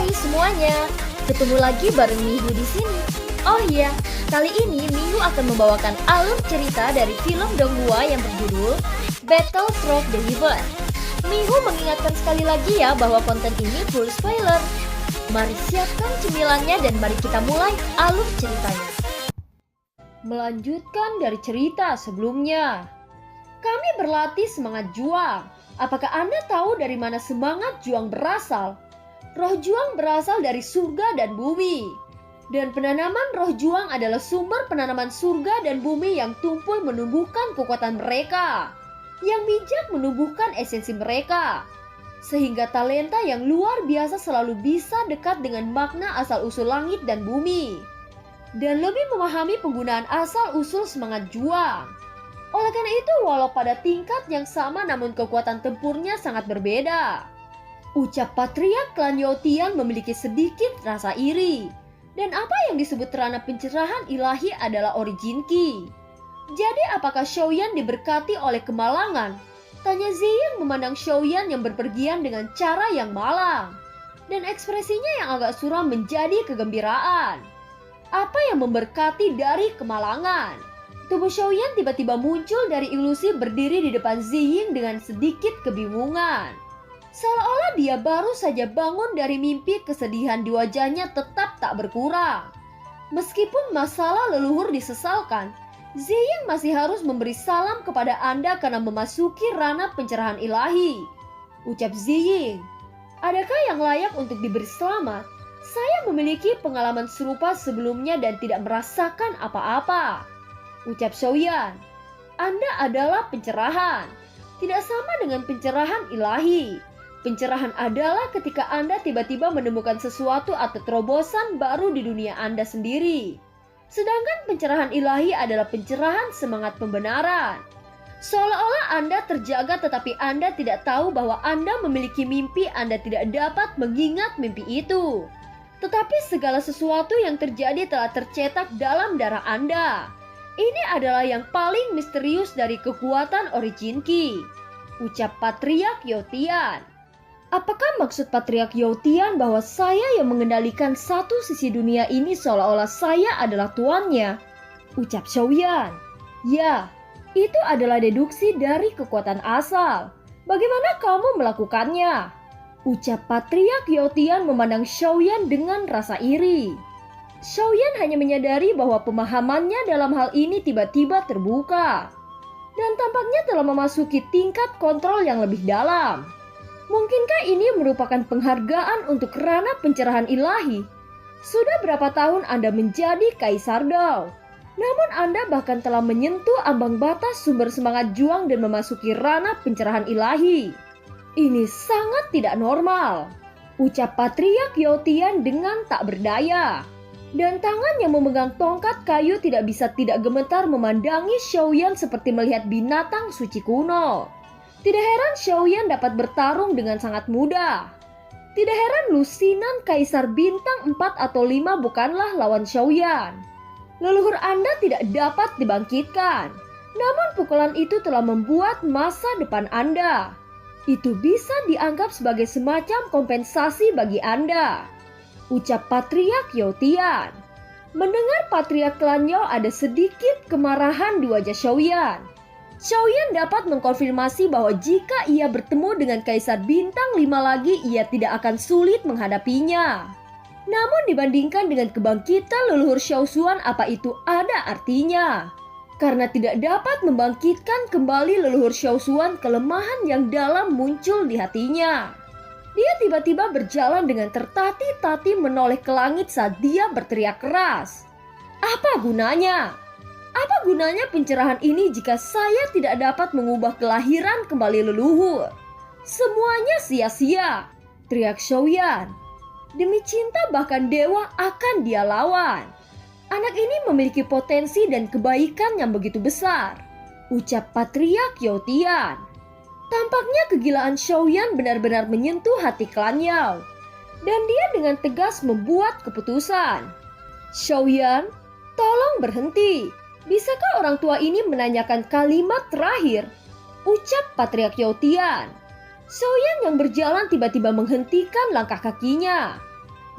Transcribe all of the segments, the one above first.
Hai semuanya, ketemu lagi bareng Mihu di sini. Oh iya, kali ini Mihu akan membawakan alur cerita dari film Donghua yang berjudul Battle Frog the River. Mihu mengingatkan sekali lagi ya bahwa konten ini full spoiler. Mari siapkan cemilannya dan mari kita mulai alur ceritanya. Melanjutkan dari cerita sebelumnya. Kami berlatih semangat juang. Apakah Anda tahu dari mana semangat juang berasal? Roh juang berasal dari surga dan bumi. Dan penanaman roh juang adalah sumber penanaman surga dan bumi yang tumpul menumbuhkan kekuatan mereka. Yang bijak menumbuhkan esensi mereka. Sehingga talenta yang luar biasa selalu bisa dekat dengan makna asal-usul langit dan bumi. Dan lebih memahami penggunaan asal-usul semangat juang. Oleh karena itu, walau pada tingkat yang sama namun kekuatan tempurnya sangat berbeda. Ucap Patriark Klan Youtian memiliki sedikit rasa iri. Dan apa yang disebut rana pencerahan ilahi adalah origin ki. Jadi apakah Xiaoyan diberkati oleh kemalangan? Tanya Ziying memandang Xiaoyan yang berpergian dengan cara yang malang. Dan ekspresinya yang agak suram menjadi kegembiraan. Apa yang memberkati dari kemalangan? Tubuh Xiaoyan tiba-tiba muncul dari ilusi berdiri di depan Ziying dengan sedikit kebingungan. Seolah-olah dia baru saja bangun dari mimpi, kesedihan di wajahnya tetap tak berkurang. Meskipun masalah leluhur disesalkan, Ziying masih harus memberi salam kepada Anda karena memasuki ranah pencerahan ilahi. Ucap Ziying, adakah yang layak untuk diberi selamat? Saya memiliki pengalaman serupa sebelumnya dan tidak merasakan apa-apa. Ucap Xiaoyan, Anda adalah pencerahan. Tidak sama dengan pencerahan ilahi. Pencerahan adalah ketika Anda tiba-tiba menemukan sesuatu atau terobosan baru di dunia Anda sendiri. Sedangkan pencerahan ilahi adalah pencerahan semangat pembenaran. Seolah-olah Anda terjaga tetapi Anda tidak tahu bahwa Anda memiliki mimpi, Anda tidak dapat mengingat mimpi itu. Tetapi segala sesuatu yang terjadi telah tercetak dalam darah Anda. Ini adalah yang paling misterius dari kekuatan origin ki. Ucap Patriark Youtian. Apakah maksud Patriark Youtian bahwa saya yang mengendalikan satu sisi dunia ini seolah-olah saya adalah tuannya? Ucap Xiaoyan. Ya, itu adalah deduksi dari kekuatan asal. Bagaimana kamu melakukannya? Ucap Patriark Youtian memandang Xiaoyan dengan rasa iri. Xiaoyan hanya menyadari bahwa pemahamannya dalam hal ini tiba-tiba terbuka. Dan tampaknya telah memasuki tingkat kontrol yang lebih dalam. Mungkinkah ini merupakan penghargaan untuk ranah pencerahan ilahi? Sudah berapa tahun Anda menjadi Kaisar Dao? Namun Anda bahkan telah menyentuh ambang batas sumber semangat juang dan memasuki ranah pencerahan ilahi. Ini sangat tidak normal. Ucap Patriark Youtian dengan tak berdaya. Dan tangan yang memegang tongkat kayu tidak bisa tidak gemetar memandangi Xiaoyan seperti melihat binatang suci kuno. Tidak heran Xiaoyan dapat bertarung dengan sangat mudah. Tidak heran lusinan Kaisar Bintang 4 atau 5 bukanlah lawan Xiaoyan. Leluhur Anda tidak dapat dibangkitkan. Namun pukulan itu telah membuat masa depan Anda. Itu bisa dianggap sebagai semacam kompensasi bagi Anda. Ucap Patriark Youtian. Mendengar Patriark Klan Yao ada sedikit kemarahan di wajah Xiaoyan. Xiaoyan dapat mengkonfirmasi bahwa jika ia bertemu dengan Kaisar Bintang 5 lagi, ia tidak akan sulit menghadapinya. Namun dibandingkan dengan kebangkitan leluhur Xiaoshuan, apa itu ada artinya? Karena tidak dapat membangkitkan kembali leluhur Xiaoshuan, kelemahan yang dalam muncul di hatinya. Dia tiba-tiba berjalan dengan tertatih-tatih menoleh ke langit saat dia berteriak keras. Apa gunanya? Apa gunanya pencerahan ini jika saya tidak dapat mengubah kelahiran kembali leluhur? Semuanya sia-sia, teriak Xiaoyan. Demi cinta bahkan dewa akan dia lawan. Anak ini memiliki potensi dan kebaikan yang begitu besar. Ucap Patriark Youtian. Tampaknya kegilaan Xiaoyan benar-benar menyentuh hati Klan Yao. Dan dia dengan tegas membuat keputusan. Xiaoyan, tolong berhenti. Bisakah orang tua ini menanyakan kalimat terakhir? Ucap Patriark Youtian. Xiaoyan yang berjalan tiba-tiba menghentikan langkah kakinya.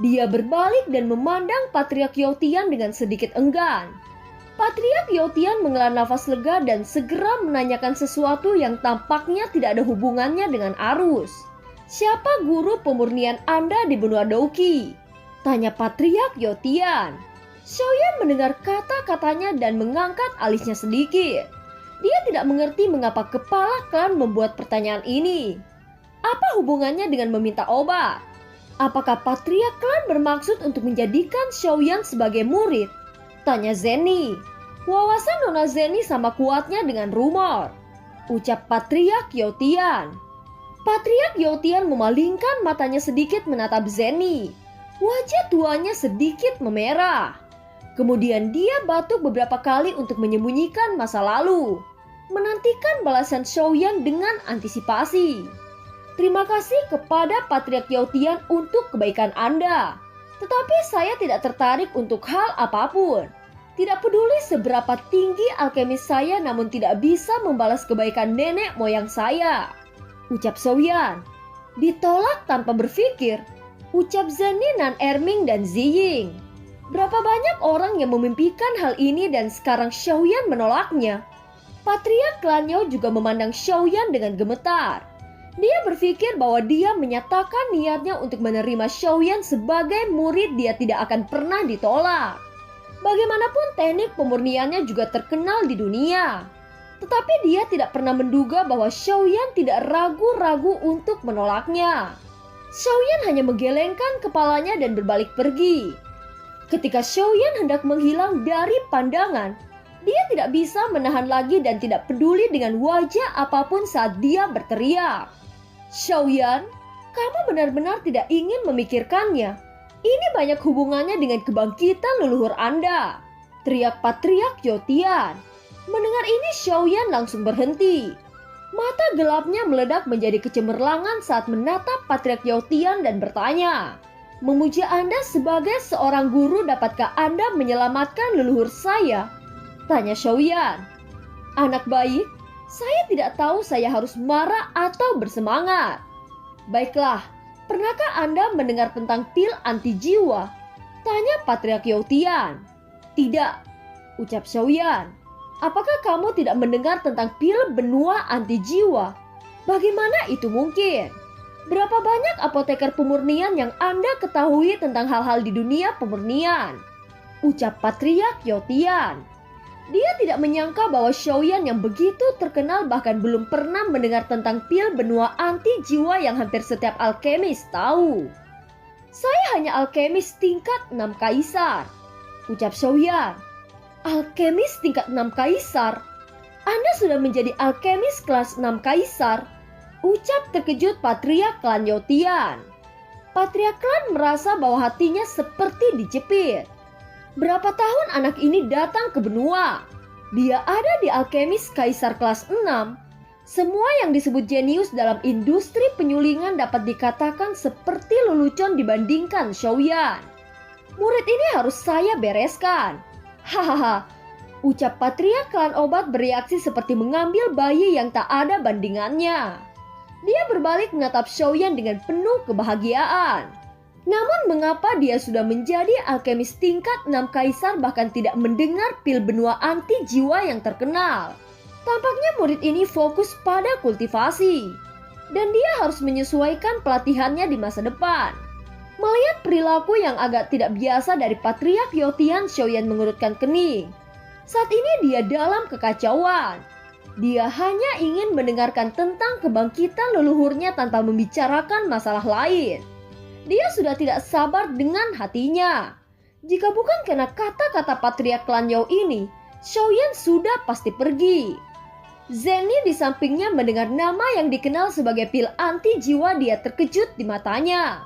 Dia berbalik dan memandang Patriark Yotian dengan sedikit enggan. Patriark Yotian menghela nafas lega dan segera menanyakan sesuatu yang tampaknya tidak ada hubungannya dengan arus. "Siapa guru pemurnian Anda di benua Douki?" tanya Patriark Yotian. Xiaoyan mendengar kata-katanya dan mengangkat alisnya sedikit. Dia tidak mengerti mengapa kepala klan membuat pertanyaan ini. Apa hubungannya dengan meminta obat? Apakah Patriark klan bermaksud untuk menjadikan Xiaoyan sebagai murid? Tanya Zenny. Wawasan Nona Zenny sama kuatnya dengan rumor, ucap Patriark Yotian. Patriark Yotian memalingkan matanya sedikit menatap Zenny. Wajah tuanya sedikit memerah. Kemudian dia batuk beberapa kali untuk menyembunyikan masa lalu, menantikan balasan Xiaoyan dengan antisipasi. "Terima kasih kepada Patriark Yotian untuk kebaikan Anda. Tetapi saya tidak tertarik untuk hal apapun. Tidak peduli seberapa tinggi alkemis saya namun tidak bisa membalas kebaikan nenek moyang saya," ucap Xiaoyan. "Ditolak tanpa berpikir," ucap Zenny, Nan Erming, dan Ziying. Berapa banyak orang yang memimpikan hal ini dan sekarang Xiaoyan menolaknya. Patriark klan Yao juga memandang Xiaoyan dengan gemetar. Dia berpikir bahwa dia menyatakan niatnya untuk menerima Xiaoyan sebagai murid dia tidak akan pernah ditolak. Bagaimanapun teknik pemurniannya juga terkenal di dunia. Tetapi dia tidak pernah menduga bahwa Xiaoyan tidak ragu-ragu untuk menolaknya. Xiaoyan hanya menggelengkan kepalanya dan berbalik pergi. Ketika Xiaoyan hendak menghilang dari pandangan, dia tidak bisa menahan lagi dan tidak peduli dengan wajah apapun saat dia berteriak. "Xiaoyan, kamu benar-benar tidak ingin memikirkannya. Ini banyak hubungannya dengan kebangkitan leluhur Anda," teriak Patriark Yotian. Mendengar ini Xiaoyan langsung berhenti. Mata gelapnya meledak menjadi kecemerlangan saat menatap Patriark Yotian dan bertanya, "Memuja Anda sebagai seorang guru, dapatkah Anda menyelamatkan leluhur saya?" tanya Xiaoyan. "Anak baik, saya tidak tahu saya harus marah atau bersemangat." "Baiklah, pernahkah Anda mendengar tentang pil anti jiwa?" tanya Patriark Yotian. "Tidak," ucap Xiaoyan. "Apakah kamu tidak mendengar tentang pil benua anti jiwa? Bagaimana itu mungkin? Berapa banyak apoteker pemurnian yang Anda ketahui tentang hal-hal di dunia pemurnian?" ucap Patriark Yotian. Dia tidak menyangka bahwa Xiaoyan yang begitu terkenal bahkan belum pernah mendengar tentang pil benua anti jiwa yang hampir setiap alkemis tahu. "Saya hanya alkemis tingkat 6 kaisar," ucap Xiaoyan. "Alkemis tingkat 6 kaisar? Anda sudah menjadi alkemis kelas 6 kaisar?" ucap terkejut Patriark klan Yotian. Patriark klan merasa bahwa hatinya seperti dijepit. Berapa tahun anak ini datang ke benua? Dia ada di alkemis kaisar kelas 6. Semua yang disebut jenius dalam industri penyulingan dapat dikatakan seperti lelucon dibandingkan Xiaoyan. "Murid ini harus saya bereskan." "Hahaha," ucap Patriark klan obat bereaksi seperti mengambil bayi yang tak ada bandingannya. Dia berbalik menatap Xiaoyan dengan penuh kebahagiaan. Namun mengapa dia sudah menjadi alkemis tingkat 6 kaisar bahkan tidak mendengar pil benua anti jiwa yang terkenal? Tampaknya murid ini fokus pada kultivasi. Dan dia harus menyesuaikan pelatihannya di masa depan. Melihat perilaku yang agak tidak biasa dari Patriark Yotian, Xiaoyan mengerutkan kening. Saat ini dia dalam kekacauan. Dia hanya ingin mendengarkan tentang kebangkitan leluhurnya tanpa membicarakan masalah lain. Dia sudah tidak sabar dengan hatinya. Jika bukan karena kata-kata Patriark klan Yao ini, Xiaoyan sudah pasti pergi. Zenny di sampingnya mendengar nama yang dikenal sebagai pil anti jiwa. Dia terkejut di matanya.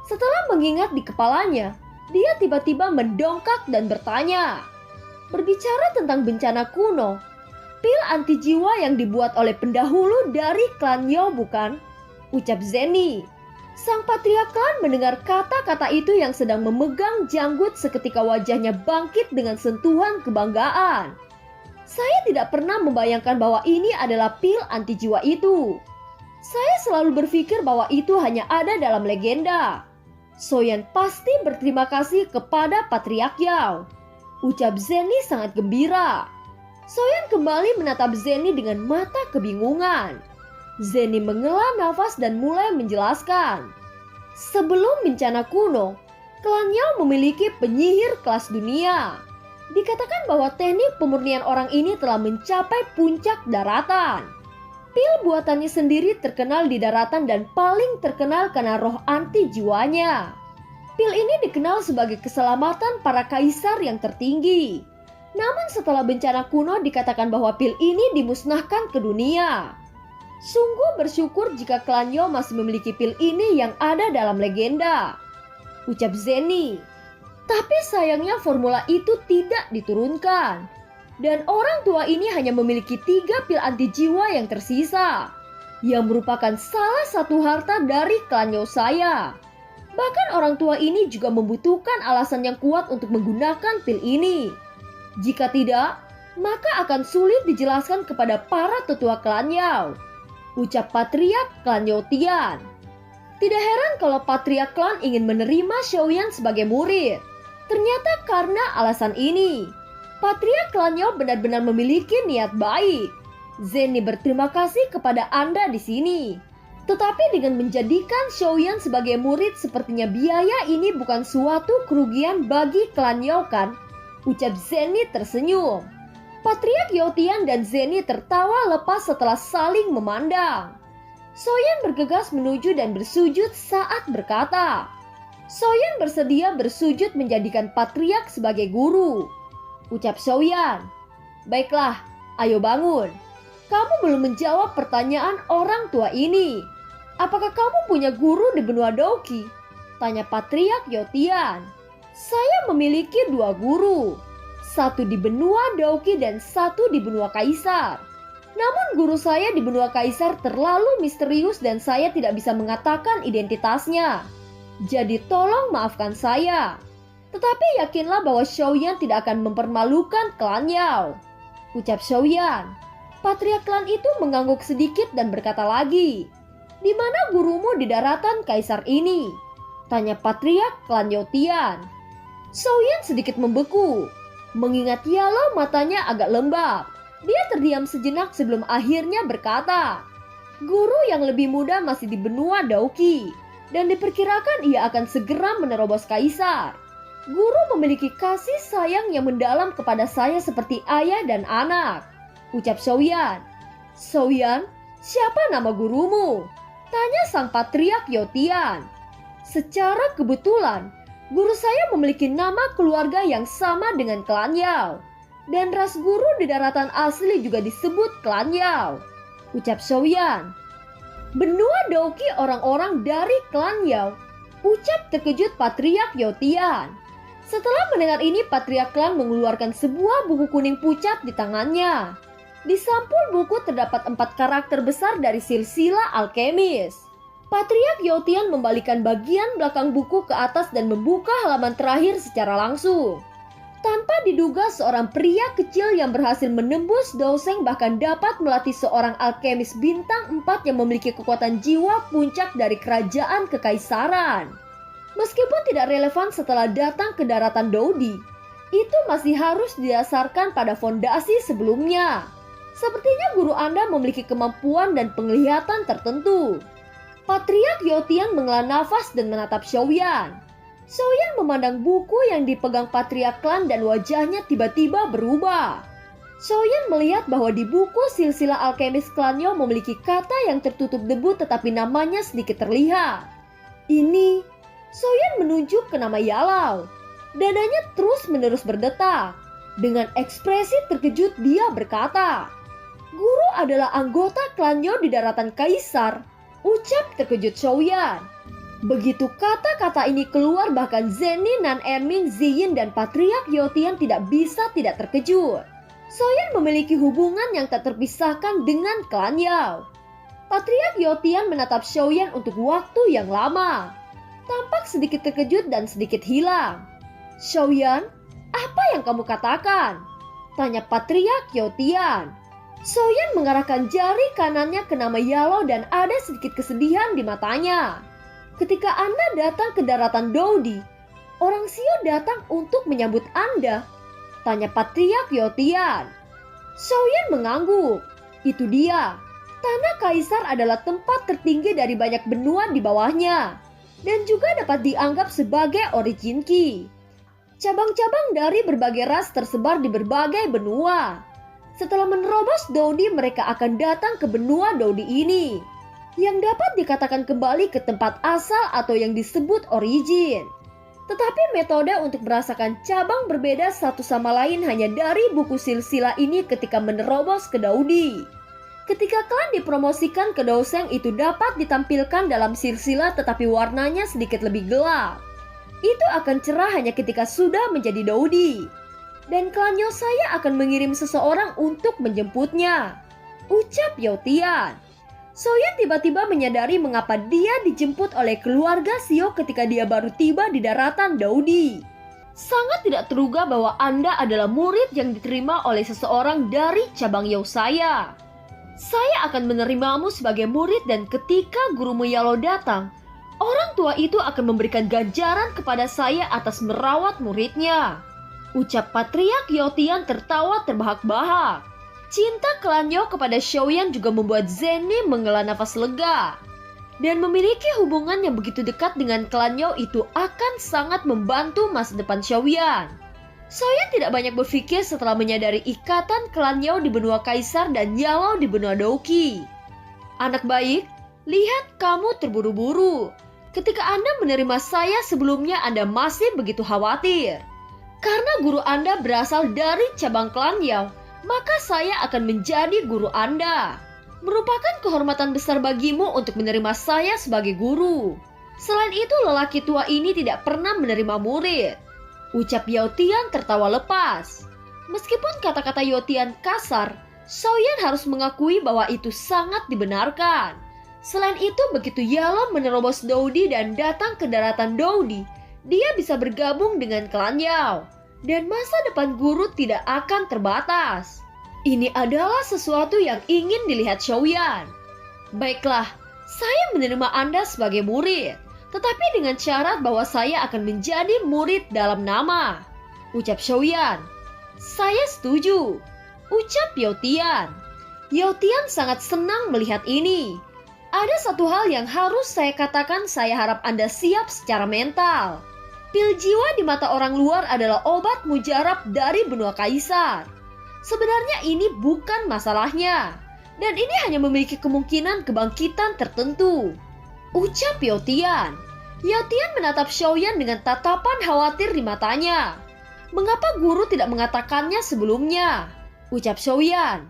Setelah mengingat di kepalanya, dia tiba-tiba mendongkak dan bertanya, "Berbicara tentang bencana kuno, pil anti jiwa yang dibuat oleh pendahulu dari klan Yao bukan?" ucap Zenny. Sang Patriark klan mendengar kata-kata itu yang sedang memegang janggut, seketika wajahnya bangkit dengan sentuhan kebanggaan. "Saya tidak pernah membayangkan bahwa ini adalah pil anti jiwa itu. Saya selalu berpikir bahwa itu hanya ada dalam legenda." Soyan pasti berterima kasih kepada Patriark Yao. Ucap Zenny sangat gembira. Soyan kembali menatap Zenny dengan mata kebingungan. Zenny menghela nafas dan mulai menjelaskan. Sebelum bencana kuno, klan Yao memiliki penyihir kelas dunia. Dikatakan bahwa teknik pemurnian orang ini telah mencapai puncak daratan. Pil buatannya sendiri terkenal di daratan dan paling terkenal karena roh anti jiwanya. Pil ini dikenal sebagai keselamatan para kaisar yang tertinggi. Namun setelah bencana kuno dikatakan bahwa pil ini dimusnahkan ke dunia. Sungguh bersyukur jika klan Yao masih memiliki pil ini yang ada dalam legenda, ucap Zenny. Tapi sayangnya formula itu tidak diturunkan. Dan orang tua ini hanya memiliki 3 pil anti jiwa yang tersisa, yang merupakan salah satu harta dari klan Yao saya. Bahkan orang tua ini juga membutuhkan alasan yang kuat untuk menggunakan pil ini. Jika tidak, maka akan sulit dijelaskan kepada para tetua klan Yao, ucap Patriark klan Yao Tian. Tidak heran kalau Patriark klan ingin menerima Xiaoyan sebagai murid. Ternyata karena alasan ini, Patriark klan Yao benar-benar memiliki niat baik. Zenny berterima kasih kepada Anda di sini. Tetapi dengan menjadikan Xiaoyan sebagai murid sepertinya biaya ini bukan suatu kerugian bagi klan Yao kan? Ucap Zenny tersenyum. Patriark Yao Tian dan Zenny tertawa lepas setelah saling memandang. Xiaoyan bergegas menuju dan bersujud saat berkata, Xiaoyan bersedia bersujud menjadikan Patriark sebagai guru. Ucap Xiaoyan, baiklah, ayo bangun. Kamu belum menjawab pertanyaan orang tua ini. Apakah kamu punya guru di benua Douqi? Tanya Patriark Yao Tian. Saya memiliki 2 guru. 1 di benua Douqi dan 1 di benua Kaisar. Namun guru saya di benua Kaisar terlalu misterius dan saya tidak bisa mengatakan identitasnya. Jadi tolong maafkan saya. Tetapi yakinlah bahwa Xiaoyan tidak akan mempermalukan klan Yao. Ucap Xiaoyan. Patriark klan itu mengangguk sedikit dan berkata lagi, di mana gurumu di daratan Kaisar ini? Tanya Patriark klan Yao Tian. Xiaoyan sedikit membeku. Mengingat Yalo matanya agak lembab. Dia terdiam sejenak sebelum akhirnya berkata, guru yang lebih muda masih di benua Douqi. Dan diperkirakan ia akan segera menerobos Kaisar. Guru memiliki kasih sayang yang mendalam kepada saya seperti ayah dan anak. Ucap Xiaoyan. Xiaoyan, siapa nama gurumu? Tanya sang Patriark Yao Tian. Secara kebetulan, guru saya memiliki nama keluarga yang sama dengan klan Yao. Dan ras guru di daratan asli juga disebut klan Yao. Ucap Xiaoyan. Benua Douqi orang-orang dari klan Yao. Ucap terkejut Patriark Yao Tian. Setelah mendengar ini, Patriark klan mengeluarkan sebuah buku kuning pucat di tangannya. Di sampul buku terdapat 4 karakter besar dari silsilah alkemis. Patriark Yao Tian membalikkan bagian belakang buku ke atas dan membuka halaman terakhir secara langsung. Tanpa diduga seorang pria kecil yang berhasil menembus Douseng bahkan dapat melatih seorang alkemis bintang 4 yang memiliki kekuatan jiwa puncak dari kerajaan kekaisaran. Meskipun tidak relevan setelah datang ke daratan Doudi, itu masih harus didasarkan pada fondasi sebelumnya. Sepertinya guru Anda memiliki kemampuan dan penglihatan tertentu. Patriark Yao Tian menghela nafas dan menatap Xiaoyan. Xiaoyan memandang buku yang dipegang Patriark klan dan wajahnya tiba-tiba berubah. Xiaoyan melihat bahwa di buku silsilah alkemis klan Yao memiliki kata yang tertutup debu tetapi namanya sedikit terlihat. Ini, Xiaoyan menunjuk ke nama Yalau. Dadanya terus-menerus berdetak. Dengan ekspresi terkejut dia berkata, guru adalah anggota klan Yao di daratan Kaisar. Ucap terkejut Xiaoyan. Begitu kata-kata ini keluar bahkan Zenny, Nan Erming, Ziyin dan Patriark Yao Tian tidak bisa tidak terkejut. Xiaoyan memiliki hubungan yang tak terpisahkan dengan klan Yao. Patriark Yao Tian menatap Xiaoyan untuk waktu yang lama. Tampak sedikit terkejut dan sedikit hilang. Xiaoyan, apa yang kamu katakan? Tanya Patriark Yao Tian. Xiaoyan mengarahkan jari kanannya ke nama Yalo dan ada sedikit kesedihan di matanya. Ketika Anda datang ke daratan Dowdi, orang Sio datang untuk menyambut Anda, tanya Patriark Yotian. Xiaoyan mengangguk. Itu dia. Tanah Kaisar adalah tempat tertinggi dari banyak benua di bawahnya, dan juga dapat dianggap sebagai origin Qi. Cabang-cabang dari berbagai ras tersebar di berbagai benua. Setelah menerobos Dowdi, mereka akan datang ke benua Dowdi ini, yang dapat dikatakan kembali ke tempat asal atau yang disebut origin. Tetapi metode untuk merasakan cabang berbeda satu sama lain hanya dari buku silsilah ini ketika menerobos ke Dowdi. Ketika klan dipromosikan ke Doseng, itu dapat ditampilkan dalam silsilah tetapi warnanya sedikit lebih gelap. Itu akan cerah hanya ketika sudah menjadi Dowdi. Dan klan Yosaya akan mengirim seseorang untuk menjemputnya, ucap Yotian. Xiaoyan tiba-tiba menyadari mengapa dia dijemput oleh keluarga Sio ketika dia baru tiba di daratan Dowdi. Sangat tidak terduga bahwa Anda adalah murid yang diterima oleh seseorang dari cabang Yosaya. Saya akan menerimamu sebagai murid dan ketika gurumu Yalo datang, orang tua itu akan memberikan ganjaran kepada saya atas merawat muridnya, ucap Patriark Yotian tertawa terbahak-bahak. Cinta klanyo kepada Xiaoyan juga membuat Zenny menghela nafas lega. Dan memiliki hubungan yang begitu dekat dengan klanyo itu akan sangat membantu masa depan Xiaoyan. Xiaoyan tidak banyak berpikir setelah menyadari ikatan klanyo di benua Kaisar dan Yalo di benua Douqi. Anak baik, lihat kamu terburu-buru. Ketika Anda menerima saya sebelumnya, Anda masih begitu khawatir. Karena guru Anda berasal dari cabang klan Yao, maka saya akan menjadi guru Anda. Merupakan kehormatan besar bagimu untuk menerima saya sebagai guru. Selain itu, lelaki tua ini tidak pernah menerima murid, ucap Yotian tertawa lepas. Meskipun kata-kata Yotian kasar, Xiaoyan harus mengakui bahwa itu sangat dibenarkan. Selain itu, begitu Yalo menerobos Dowdi dan datang ke daratan Dowdi, dia bisa bergabung dengan klan Yao. Dan masa depan guru tidak akan terbatas. Ini adalah sesuatu yang ingin dilihat Xiaoyan. Baiklah, saya menerima Anda sebagai murid, tetapi dengan syarat bahwa saya akan menjadi murid dalam nama, ucap Xiaoyan. Saya setuju, ucap Yotian. Yotian sangat senang melihat ini. Ada satu hal yang harus saya katakan, saya harap Anda siap secara mental. Pil jiwa di mata orang luar adalah obat mujarab dari benua Kaisar. Sebenarnya ini bukan masalahnya, dan ini hanya memiliki kemungkinan kebangkitan tertentu, ucap Yotian. Yotian menatap Xiaoyan dengan tatapan khawatir di matanya. Mengapa guru tidak mengatakannya sebelumnya, ucap Xiaoyan.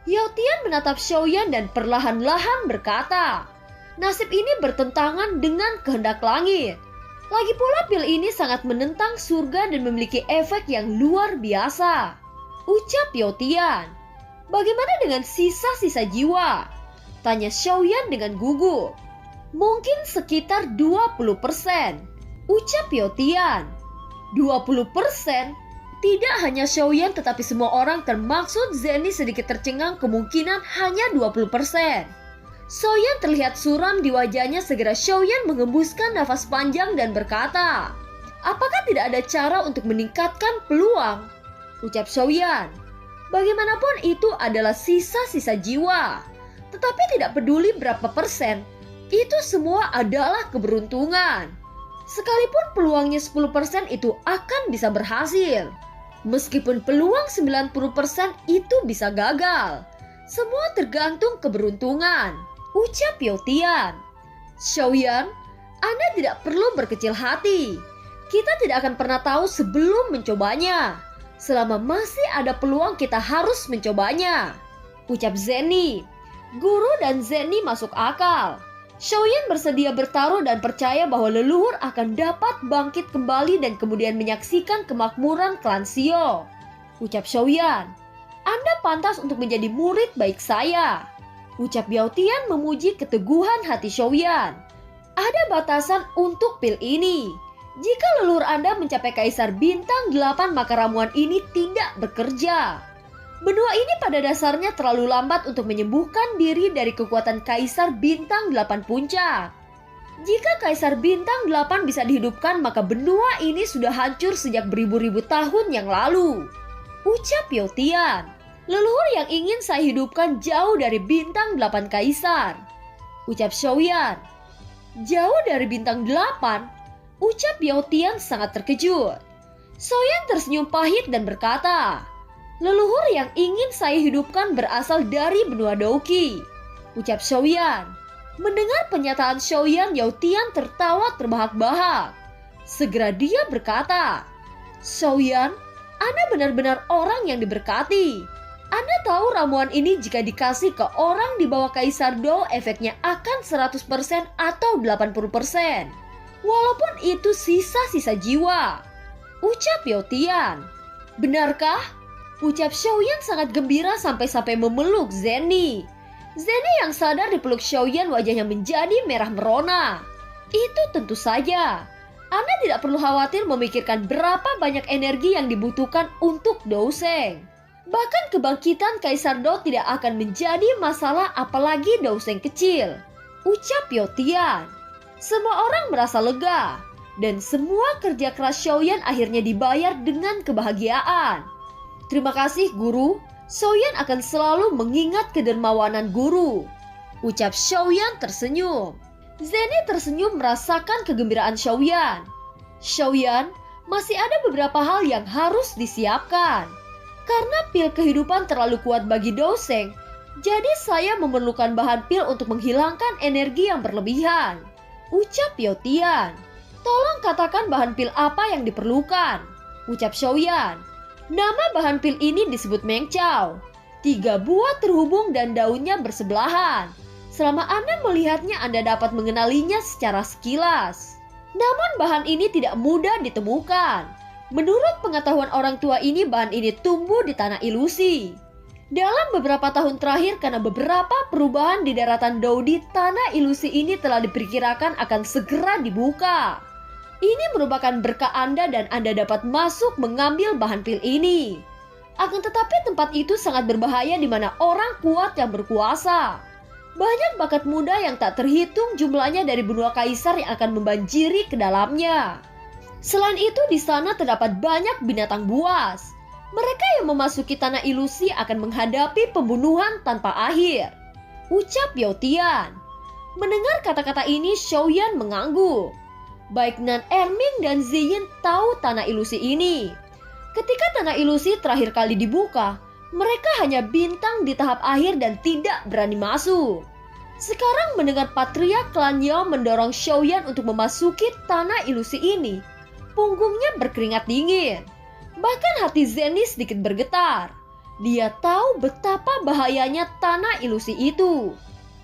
Yotian menatap Xiaoyan dan perlahan-lahan berkata, nasib ini bertentangan dengan kehendak langit. Lagi pula pil ini sangat menentang surga dan memiliki efek yang luar biasa, ucap Yotian. Bagaimana dengan sisa-sisa jiwa? Tanya Xiaoyan dengan gugup. Mungkin sekitar 20%, ucap Yotian. 20%? Tidak hanya Xiaoyan tetapi semua orang termaksud Zenny sedikit tercengang, kemungkinan hanya 20%. Xiaoyan terlihat suram di wajahnya. Segera Xiaoyan mengembuskan nafas panjang dan berkata, apakah tidak ada cara untuk meningkatkan peluang? Ucap Xiaoyan. Bagaimanapun itu adalah sisa-sisa jiwa. Tetapi tidak peduli berapa persen, itu semua adalah keberuntungan. Sekalipun peluangnya 10% itu akan bisa berhasil. Meskipun peluang 90% itu bisa gagal. Semua tergantung keberuntungan, ucap Yotian. Xiaoyan, Anda tidak perlu berkecil hati. Kita tidak akan pernah tahu sebelum mencobanya. Selama masih ada peluang kita harus mencobanya, ucap Zenny. Guru dan Zenny masuk akal. Xiaoyan bersedia bertaruh dan percaya bahwa leluhur akan dapat bangkit kembali dan kemudian menyaksikan kemakmuran klan Sio. Ucap Xiaoyan, Anda pantas untuk menjadi murid baik saya. Ucap Yotian memuji keteguhan hati Xiaoyan. Ada batasan untuk pil ini. Jika leluhur Anda mencapai Kaisar Bintang 8, maka ramuan ini tidak bekerja. Benua ini pada dasarnya terlalu lambat untuk menyembuhkan diri dari kekuatan Kaisar Bintang 8 Puncak. Jika Kaisar Bintang 8 bisa dihidupkan, maka benua ini sudah hancur sejak beribu-ribu tahun yang lalu. Ucap Yotian. Leluhur yang ingin saya hidupkan jauh dari Bintang 8 Kaisar. Ucap Xiaoyan. Jauh dari Bintang 8? Ucap Yotian sangat terkejut. Xiaoyan tersenyum pahit dan berkata, leluhur yang ingin saya hidupkan berasal dari benua Douqi. Ucap Xiaoyan. Mendengar pernyataan Xiaoyan, Yotian tertawa terbahak-bahak. Segera dia berkata, Xiaoyan, Anda benar-benar orang yang diberkati. Anda tahu ramuan ini jika dikasih ke orang di bawah Kaisar Dou efeknya akan 100% atau 80%. Walaupun itu sisa-sisa jiwa. Ucap Yotian. Benarkah? Ucap Xiaoyan sangat gembira sampai-sampai memeluk Zenny. Zenny yang sadar dipeluk Xiaoyan wajahnya menjadi merah merona. Itu tentu saja. Anda tidak perlu khawatir memikirkan berapa banyak energi yang dibutuhkan untuk Douseng. Bahkan kebangkitan Kaisar Dou tidak akan menjadi masalah apalagi Douseng kecil. Ucap Yotian. Semua orang merasa lega. Dan semua kerja keras Xiaoyan akhirnya dibayar dengan kebahagiaan. Terima kasih guru. Xiaoyan akan selalu mengingat kedermawanan guru. Ucap Xiaoyan tersenyum. Zenny tersenyum merasakan kegembiraan Xiaoyan. Xiaoyan, masih ada beberapa hal yang harus disiapkan. Karena pil kehidupan terlalu kuat bagi Douseng, jadi saya memerlukan bahan pil untuk menghilangkan energi yang berlebihan. Ucap Yotian. Tolong katakan bahan pil apa yang diperlukan. Ucap Xiaoyan. Nama bahan pil ini disebut Mengcao. 3 buah terhubung dan daunnya bersebelahan. Selama Anda melihatnya, Anda dapat mengenalinya secara sekilas. Namun bahan ini tidak mudah ditemukan. Menurut pengetahuan orang tua ini, bahan ini tumbuh di tanah ilusi. Dalam beberapa tahun terakhir, karena beberapa perubahan di daratan Doudi, tanah ilusi ini telah diperkirakan akan segera dibuka. Ini merupakan berkah Anda dan Anda dapat masuk mengambil bahan pil ini. Akan tetapi tempat itu sangat berbahaya di mana orang kuat yang berkuasa. Banyak bakat muda yang tak terhitung jumlahnya dari benua kaisar yang akan membanjiri ke dalamnya. Selain itu di sana terdapat banyak binatang buas. Mereka yang memasuki tanah ilusi akan menghadapi pembunuhan tanpa akhir. Ucap Yotian. Mendengar kata-kata ini, Xiaoyan mengangguk. Baik Nan Erming dan Ziyin tahu tanah ilusi ini. Ketika tanah ilusi terakhir kali dibuka, mereka hanya bintang di tahap akhir dan tidak berani masuk. Sekarang mendengar patriark klan Yao mendorong Xiaoyan untuk memasuki tanah ilusi ini, punggungnya berkeringat dingin. Bahkan hati Zenny sedikit bergetar. Dia tahu betapa bahayanya tanah ilusi itu.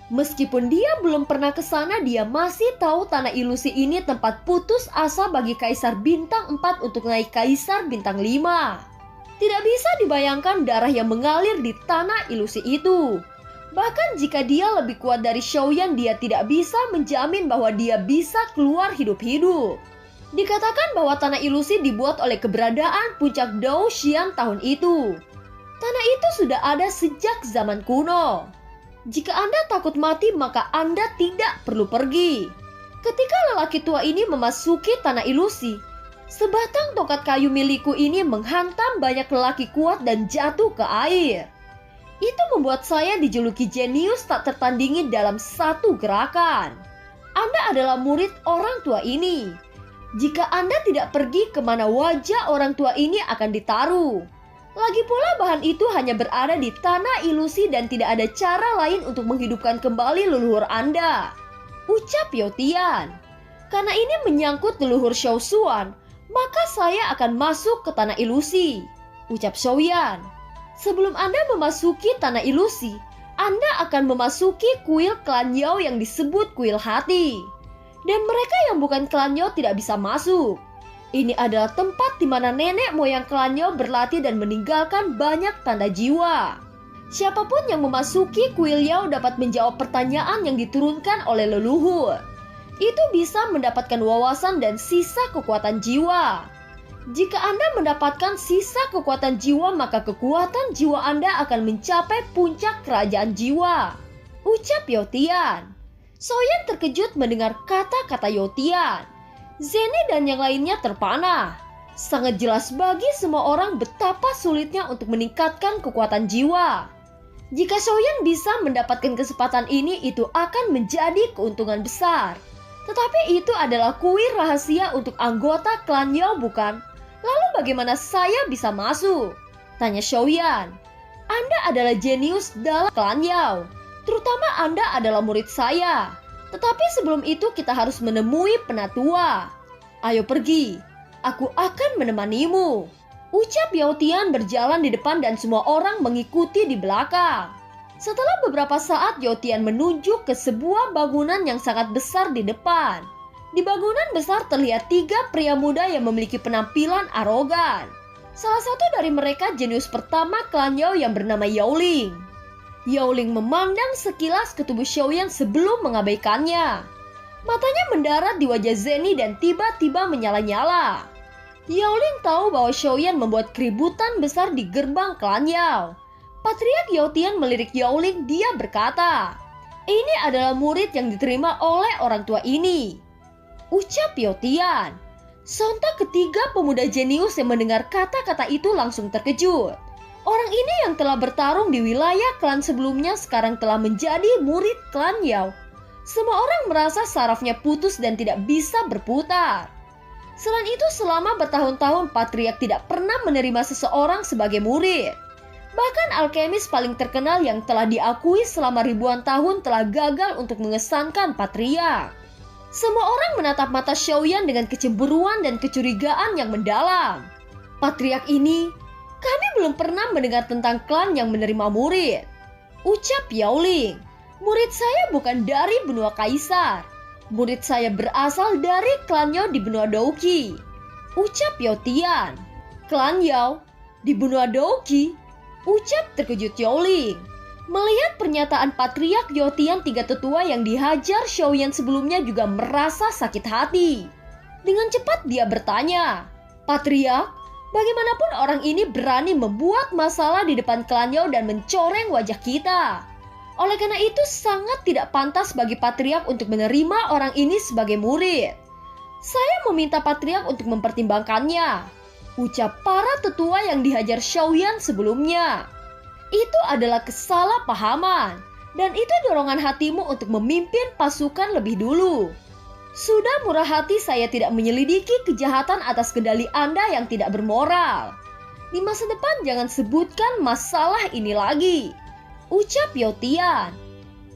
Meskipun dia belum pernah ke sana, dia masih tahu tanah ilusi ini tempat putus asa bagi Kaisar Bintang 4 untuk naik Kaisar Bintang 5. Tidak bisa dibayangkan darah yang mengalir di tanah ilusi itu. Bahkan jika dia lebih kuat dari Xiaoyan, dia tidak bisa menjamin bahwa dia bisa keluar hidup-hidup. Dikatakan bahwa tanah ilusi dibuat oleh keberadaan puncak Dou Xian tahun itu. Tanah itu sudah ada sejak zaman kuno. Jika Anda takut mati, maka Anda tidak perlu pergi. Ketika lelaki tua ini memasuki tanah ilusi, sebatang tongkat kayu milikku ini menghantam banyak lelaki kuat dan jatuh ke air. Itu membuat saya dijuluki jenius tak tertandingi dalam satu gerakan. Anda adalah murid orang tua ini. Jika Anda tidak pergi kemana wajah orang tua ini akan ditaruh. Lagi pula bahan itu hanya berada di tanah ilusi dan tidak ada cara lain untuk menghidupkan kembali leluhur Anda. Ucap Yotian. Karena ini menyangkut leluhur Xiao Xuan, maka saya akan masuk ke tanah ilusi. Ucap Xiaoyan. Sebelum Anda memasuki tanah ilusi, Anda akan memasuki kuil klan Yao yang disebut kuil hati. Dan mereka yang bukan klan Yao tidak bisa masuk. Ini adalah tempat di mana nenek moyang klan Yao berlatih dan meninggalkan banyak tanda jiwa. Siapapun yang memasuki kuil Yao dapat menjawab pertanyaan yang diturunkan oleh leluhur. Itu bisa mendapatkan wawasan dan sisa kekuatan jiwa. Jika Anda mendapatkan sisa kekuatan jiwa, maka kekuatan jiwa Anda akan mencapai puncak kerajaan jiwa. Ucap Yotian. Xiaoyan terkejut mendengar kata-kata Youtian. Zene dan yang lainnya terpana. Sangat jelas bagi semua orang betapa sulitnya untuk meningkatkan kekuatan jiwa. Jika Xiaoyan bisa mendapatkan kesempatan ini, itu akan menjadi keuntungan besar. Tetapi itu adalah kuil rahasia untuk anggota klan Yao, bukan? Lalu bagaimana saya bisa masuk? Tanya Xiaoyan. Anda adalah jenius dalam klan Yao. Terutama Anda adalah murid saya. Tetapi sebelum itu kita harus menemui penatua. Ayo pergi. Aku akan menemanimu. Ucap Youtian berjalan di depan dan semua orang mengikuti di belakang. Setelah beberapa saat, Youtian menunjuk ke sebuah bangunan yang sangat besar di depan. Di bangunan besar terlihat 3 pria muda yang memiliki penampilan arogan. Salah satu dari mereka jenius pertama klan Yao yang bernama Yao Ling. Yao Ling memandang sekilas ke tubuh Xiaoyan sebelum mengabaikannya. Matanya mendarat di wajah Zeni dan tiba-tiba menyala-nyala. Yao Ling tahu bahwa Xiaoyan membuat keributan besar di gerbang klan Yao. Patriark Youtian melirik Yao Ling, dia berkata, "Ini adalah murid yang diterima oleh orang tua ini." Ucap Youtian. Sontak ketiga pemuda jenius yang mendengar kata-kata itu langsung terkejut. Orang ini yang telah bertarung di wilayah klan sebelumnya sekarang telah menjadi murid klan Yao. Semua orang merasa sarafnya putus dan tidak bisa berputar. Selain itu, selama bertahun-tahun Patriark tidak pernah menerima seseorang sebagai murid. Bahkan alkemis paling terkenal yang telah diakui selama ribuan tahun telah gagal untuk mengesankan Patriark. Semua orang menatap mata Xiaoyan dengan kecemburuan dan kecurigaan yang mendalam. Patriark ini, kami belum pernah mendengar tentang klan yang menerima murid. Ucap Yao Ling. Murid saya bukan dari benua Kaisar. Murid saya berasal dari klan Yao di benua Douqi. Ucap Youtian. Klan Yao di benua Douqi? Ucap terkejut Yao Ling. Melihat pernyataan Patriark Youtian, 3 tetua yang dihajar Xiaoyan sebelumnya juga merasa sakit hati. Dengan cepat dia bertanya, "Patriark, bagaimanapun orang ini berani membuat masalah di depan klan Yao dan mencoreng wajah kita. Oleh karena itu sangat tidak pantas bagi Patriark untuk menerima orang ini sebagai murid. Saya meminta Patriark untuk mempertimbangkannya." Ucap para tetua yang dihajar Xiaoyan sebelumnya. Itu adalah kesalahpahaman, dan itu dorongan hatimu untuk memimpin pasukan lebih dulu. Sudah murah hati saya tidak menyelidiki kejahatan atas kendali Anda yang tidak bermoral. Di masa depan jangan sebutkan masalah ini lagi. Ucap Youtian.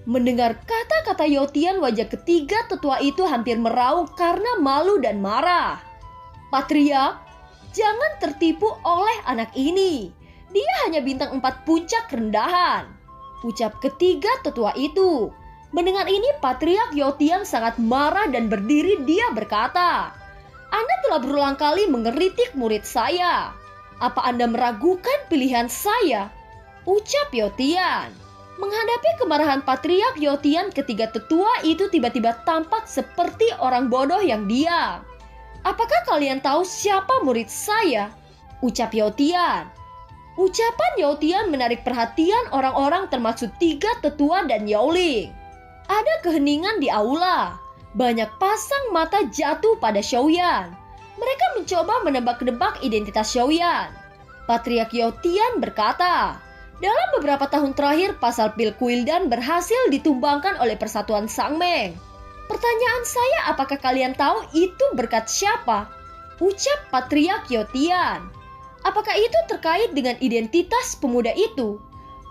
Mendengar kata-kata Youtian, wajah ketiga tetua itu hampir meraung karena malu dan marah. Patriark, jangan tertipu oleh anak ini. Dia hanya bintang 4 puncak rendahan. Ucap ketiga tetua itu. Mendengar ini, Patriark Youtian sangat marah dan berdiri. Dia berkata, "Anda telah berulang kali mengeritik murid saya. Apa Anda meragukan pilihan saya?" Ucap Youtian. Menghadapi kemarahan Patriark Youtian, ketiga tetua itu tiba-tiba tampak seperti orang bodoh yang diam. "Apakah kalian tahu siapa murid saya?" Ucap Youtian. Ucapan Youtian menarik perhatian orang-orang termasuk 3 tetua dan Yao Ling. Ada keheningan di aula. Banyak pasang mata jatuh pada Xiaoyan. Mereka mencoba menebak-nebak identitas Xiaoyan. Patriark Youtian berkata, "Dalam beberapa tahun terakhir, pasal pil Kuildan berhasil ditumbangkan oleh Persatuan Sangmeng. Pertanyaan saya, apakah kalian tahu itu berkat siapa?" Ucap Patriark Youtian. "Apakah itu terkait dengan identitas pemuda itu?"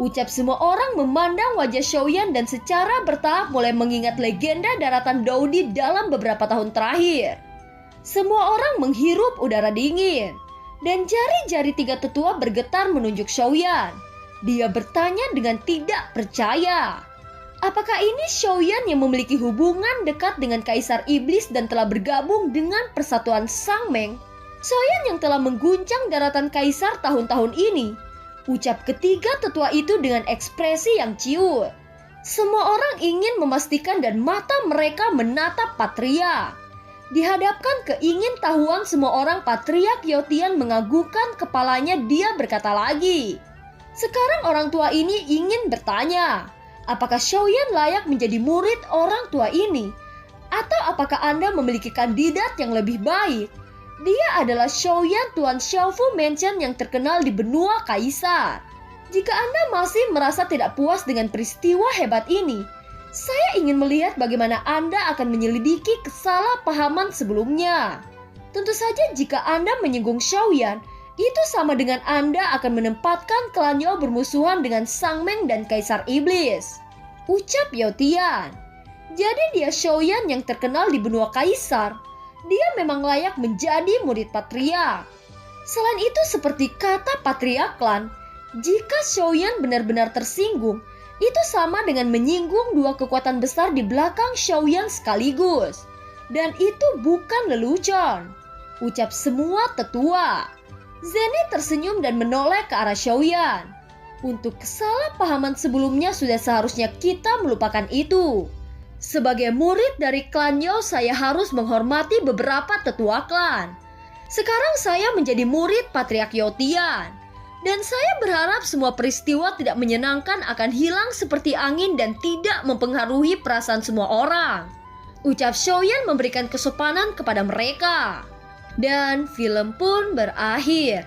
Ucap semua orang memandang wajah Xiaoyan dan secara bertahap mulai mengingat legenda daratan Daudi dalam beberapa tahun terakhir. Semua orang menghirup udara dingin, dan jari-jari 3 tetua bergetar menunjuk Xiaoyan. Dia bertanya dengan tidak percaya. Apakah ini Xiaoyan yang memiliki hubungan dekat dengan Kaisar Iblis dan telah bergabung dengan Persatuan Sangmeng? Xiaoyan yang telah mengguncang daratan Kaisar tahun-tahun ini. Ucap ketiga tetua itu dengan ekspresi yang ciut. Semua orang ingin memastikan dan mata mereka menatap Patriark. Dihadapkan keingintahuan semua orang, Patriark Youtian menganggukkan kepalanya. Dia berkata lagi, "Sekarang orang tua ini ingin bertanya, Apakah Xiaoyan layak menjadi murid orang tua ini? Atau apakah Anda memiliki kandidat yang lebih baik? Dia adalah Xiaoyan Tuan Xiaofu Mansion yang terkenal di benua Kaisar. Jika Anda masih merasa tidak puas dengan peristiwa hebat ini, saya ingin melihat bagaimana Anda akan menyelidiki kesalahpahaman sebelumnya. Tentu saja jika Anda menyinggung Xiaoyan, itu sama dengan Anda akan menempatkan klan Yao bermusuhan dengan Sang Meng dan Kaisar Iblis. Ucap Yao Tian. Jadi dia Xiaoyan yang terkenal di benua Kaisar. Dia memang layak menjadi murid patriark. Selain itu seperti kata patriark klan, jika Xiaoyan benar-benar tersinggung, itu sama dengan menyinggung dua kekuatan besar di belakang Xiaoyan sekaligus. Dan itu bukan lelucon. Ucap semua tetua. Zenny tersenyum dan menoleh ke arah Xiaoyan. Untuk kesalahpahaman sebelumnya sudah seharusnya kita melupakan itu. Sebagai murid dari klan Yao, saya harus menghormati beberapa tetua klan. Sekarang saya menjadi murid Patriark Yao Tian. Dan saya berharap semua peristiwa tidak menyenangkan akan hilang seperti angin dan tidak mempengaruhi perasaan semua orang. Ucap Xiaoyan memberikan kesopanan kepada mereka. Dan film pun berakhir.